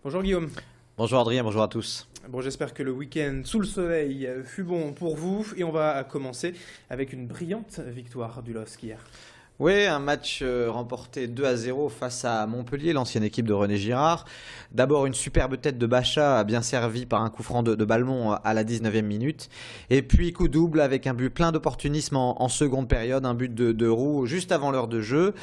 Bonjour Guillaume. Bonjour Adrien, bonjour à tous. Bon, j'espère que le week-end sous le soleil fut bon pour vous et on va commencer avec une brillante victoire du LOSC hier. Oui, un match remporté 2-0 face à Montpellier, l'ancienne équipe de René Girard. D'abord une superbe tête de Bacha, bien servie par un coup franc de Balmont à la 19e minute. Et puis coup double avec un but plein d'opportunisme en seconde période, un but de Roux juste avant l'heure de jeu.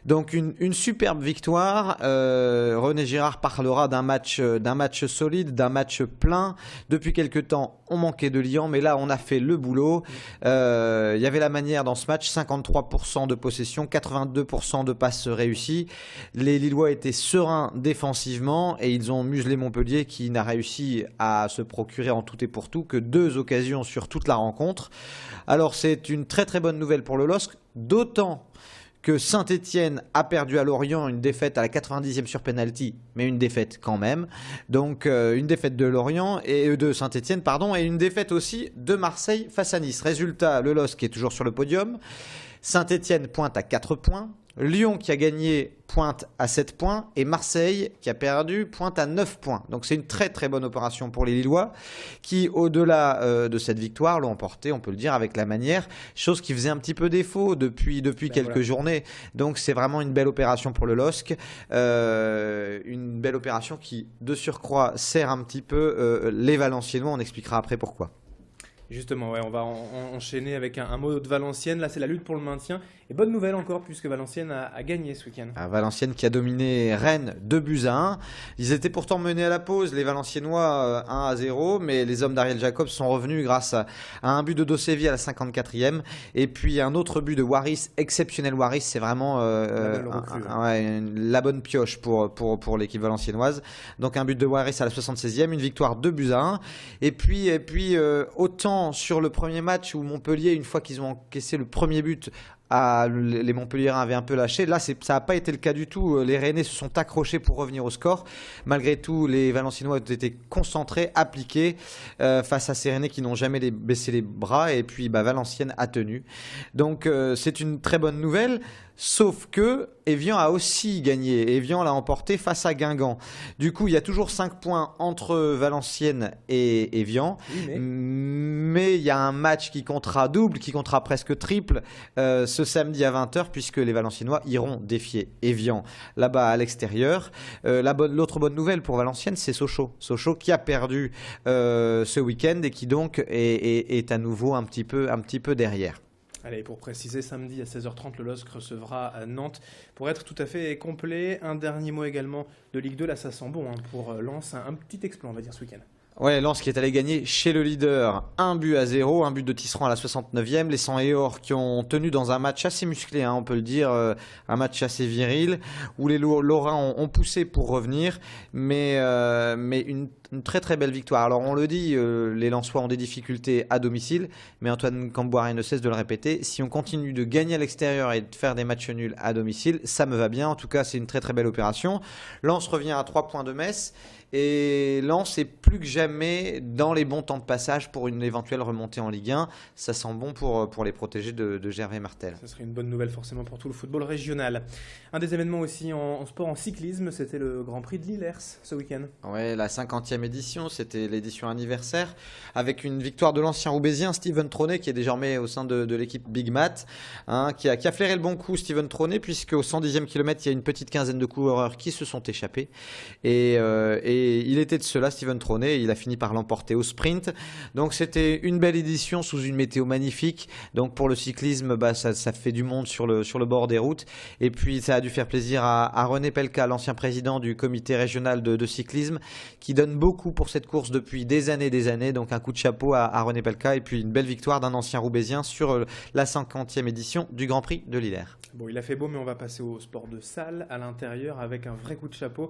Donc une superbe victoire. René Girard parlera d'un match solide, d'un match plein. Depuis quelques temps, on manquait de liant, mais là on a fait le boulot. Il y avait la manière dans ce match, 53% de possession, 82% de passes réussies. Les Lillois étaient sereins défensivement et ils ont muselé Montpellier qui n'a réussi à se procurer en tout et pour tout que 2 occasions sur toute la rencontre. Alors c'est une très très bonne nouvelle pour le LOSC, d'autant que Saint-Etienne a perdu à Lorient, une défaite à la 90e sur penalty, mais une défaite quand même. Donc une défaite de Lorient et de Saint-Etienne, pardon, et une défaite aussi de Marseille face à Nice. Résultat, le LOSC qui est toujours sur le podium. Saint-Etienne pointe à 4 points. Lyon qui a gagné pointe à 7 points et Marseille qui a perdu pointe à 9 points. Donc c'est une très très bonne opération pour les Lillois qui au-delà de cette victoire l'ont emporté, on peut le dire, avec la manière, chose qui faisait un petit peu défaut depuis quelques journées. Donc c'est vraiment une belle opération pour le LOSC, une belle opération qui de surcroît sert un petit peu les Valenciennois, on expliquera après pourquoi. Justement, ouais, on va enchaîner avec un mot de Valenciennes. Là, c'est la lutte pour le maintien. Et bonne nouvelle encore, puisque Valenciennes a gagné ce week-end. Valenciennes qui a dominé Rennes 2-1. Ils étaient pourtant menés à la pause, les Valenciennois 1-0, mais les hommes d'Ariel Jacobs sont revenus grâce à un but de Dosevi à la 54e. Et puis un autre but de Waris, exceptionnel Waris, c'est vraiment la bonne pioche pour l'équipe valenciennoise. Donc un but de Waris à la 76e, une victoire 2-1. Et puis autant sur le premier match où Montpellier, une fois qu'ils ont encaissé le premier but, les Montpelliérains avaient un peu lâché. Là, ça n'a pas été le cas du tout. Les Rennais se sont accrochés pour revenir au score. Malgré tout, les Valenciennois ont été concentrés, appliqués face à ces Rennais qui n'ont jamais baissé les bras. Et puis, Valenciennes a tenu. Donc, c'est une très bonne nouvelle. Sauf que Evian a aussi gagné. Evian l'a emporté face à Guingamp. Du coup, il y a toujours 5 points entre Valenciennes et Evian. Oui, mais il y a un match qui comptera double, qui comptera presque triple ce samedi à 20h, puisque les Valenciennois iront défier Evian là-bas à l'extérieur. L'autre bonne nouvelle pour Valenciennes, c'est Sochaux. Sochaux qui a perdu ce week-end et qui donc est à nouveau un petit peu derrière. Allez, pour préciser, samedi à 16h30, le LOSC recevra Nantes. Pour être tout à fait complet, un dernier mot également de Ligue 2. Là, ça sent bon pour Lens. Un petit exploit, on va dire, ce week-end. Ouais, Lens qui est allé gagner chez le leader 1-0, un but de Tisserand à la 69e. Les 100 et or qui ont tenu dans un match assez musclé, on peut le dire, un match assez viril, où les Lorrains ont poussé pour revenir, mais une très très belle victoire. Alors on le dit, les Lensois ont des difficultés à domicile, mais Antoine Camboire ne cesse de le répéter. Si on continue de gagner à l'extérieur et de faire des matchs nuls à domicile, ça me va bien. En tout cas, c'est une très très belle opération. Lens revient à 3 points de Metz. Et Lens est plus que jamais dans les bons temps de passage pour une éventuelle remontée en Ligue 1. Ça sent bon pour les protégés de Gervais Martel. Ça serait une bonne nouvelle forcément pour tout le football régional. Un des événements aussi en sport, en cyclisme, c'était le Grand Prix de Lillers ce week-end. Ouais, la 50e édition, c'était l'édition anniversaire, avec une victoire de l'ancien Roubaisien Steven Traunet, qui est désormais au sein de l'équipe Big Mat, qui a flairé le bon coup, Steven Traunet, puisque au 110e kilomètre, il y a une petite quinzaine de coureurs qui se sont échappés. Et il était de cela, Steven Traunet, il a fini par l'emporter au sprint. Donc c'était une belle édition sous une météo magnifique. Donc pour le cyclisme, ça fait du monde sur le bord des routes. Et puis ça a dû faire plaisir à René Pelka, l'ancien président du comité régional de cyclisme, qui donne beaucoup pour cette course depuis des années. Donc un coup de chapeau à René Pelka et puis une belle victoire d'un ancien Roubaisien sur la 50e édition du Grand Prix de Lillers. Bon, il a fait beau, mais on va passer au sport de salle à l'intérieur avec un vrai coup de chapeau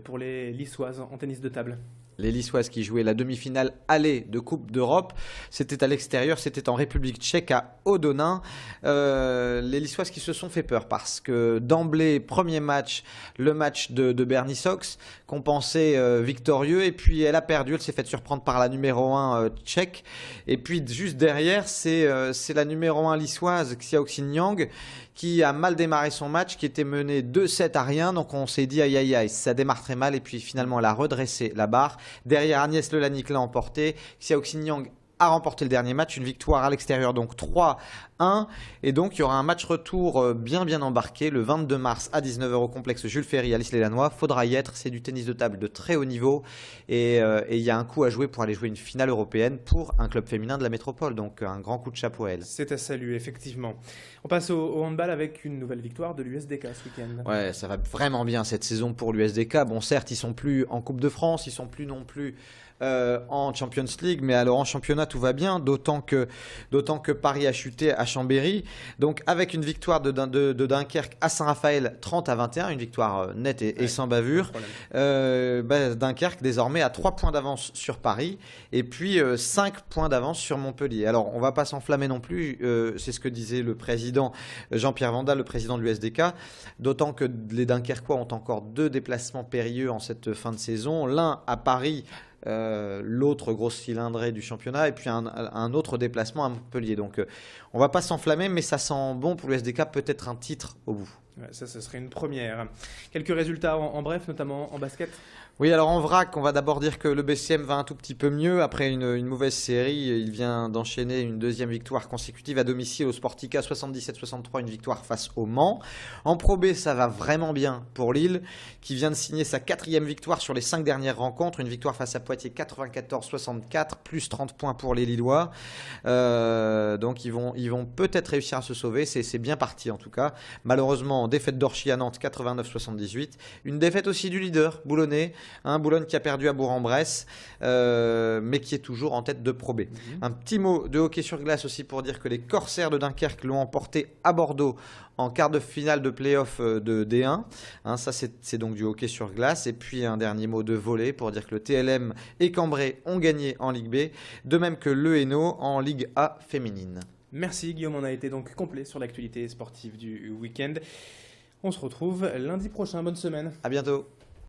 pour les Lissoises en tennis de table. Les Lissoises qui jouaient la demi-finale aller de Coupe d'Europe, c'était à l'extérieur, c'était en République tchèque à Odonin. Les Lissoises qui se sont fait peur parce que d'emblée, premier match, le match de Bernie Sox, qu'on pensait victorieux, et puis elle a perdu, elle s'est faite surprendre par la numéro 1 tchèque. Et puis juste derrière, c'est la numéro 1 lissoise, Xiao Xinjiang, qui a mal démarré son match, qui était mené 2-7 à rien. Donc on s'est dit aïe aïe aïe, ça démarre très mal. Et puis finalement elle a redressé la barre. Derrière, Agnès Lelanic l'a emporté. Xiao Xinjiang a remporté le dernier match, une victoire à l'extérieur, donc 3-1. Et donc il y aura un match retour bien embarqué le 22 mars à 19h au complexe Jules Ferry à l'Isle-et-Lannoy. Faudra y être, c'est du tennis de table de très haut niveau. Et il y a un coup à jouer pour aller jouer une finale européenne pour un club féminin de la métropole. Donc un grand coup de chapeau à elle. C'est à saluer, effectivement. On passe au handball avec une nouvelle victoire de l'USDK ce week-end. Ouais, ça va vraiment bien cette saison pour l'USDK. Bon, certes, ils sont plus en Coupe de France, ils sont plus non plus en Champions League, mais alors en championnat tout va bien, d'autant que Paris a chuté à Chambéry. Donc avec une victoire de Dunkerque à Saint-Raphaël 30-21, une victoire nette et sans bavure, Dunkerque désormais a 3 points d'avance sur Paris et puis 5 points d'avance sur Montpellier. Alors on va pas s'enflammer non plus, c'est ce que disait le président Jean-Pierre Vandal, le président de l'USDK, d'autant que les Dunkerquois ont encore 2 déplacements périlleux en cette fin de saison, l'un à Paris, l'autre grosse cylindrée du championnat, et puis un autre déplacement à Montpellier. Donc on va pas s'enflammer, mais ça sent bon pour l'USDK, peut-être un titre au bout. Ouais, ça serait une première. Quelques résultats en bref, notamment en basket. Oui, alors en vrac, on va d'abord dire que le BCM va un tout petit peu mieux. Après une mauvaise série, il vient d'enchaîner une deuxième victoire consécutive à domicile au Sportica 77-63, une victoire face au Mans. En Pro B, ça va vraiment bien pour Lille, qui vient de signer sa 4e victoire sur les 5 dernières rencontres. Une victoire face à Poitiers 94-64, plus 30 points pour les Lillois. Donc ils vont peut-être réussir à se sauver, c'est bien parti en tout cas. Malheureusement, défaite d'Orchy à Nantes 89-78. Une défaite aussi du leader, Boulonnais. Boulogne qui a perdu à Bourg-en-Bresse, mais qui est toujours en tête de Pro B. Un petit mot de hockey sur glace aussi pour dire que les Corsaires de Dunkerque l'ont emporté à Bordeaux en quart de finale de play-off de D1. Ça, c'est donc du hockey sur glace. Et puis un dernier mot de volley pour dire que le TLM et Cambrai ont gagné en Ligue B, de même que le Hainaut en Ligue A féminine. Merci Guillaume, on a été donc complet sur l'actualité sportive du week-end. On se retrouve lundi prochain, bonne semaine. À bientôt.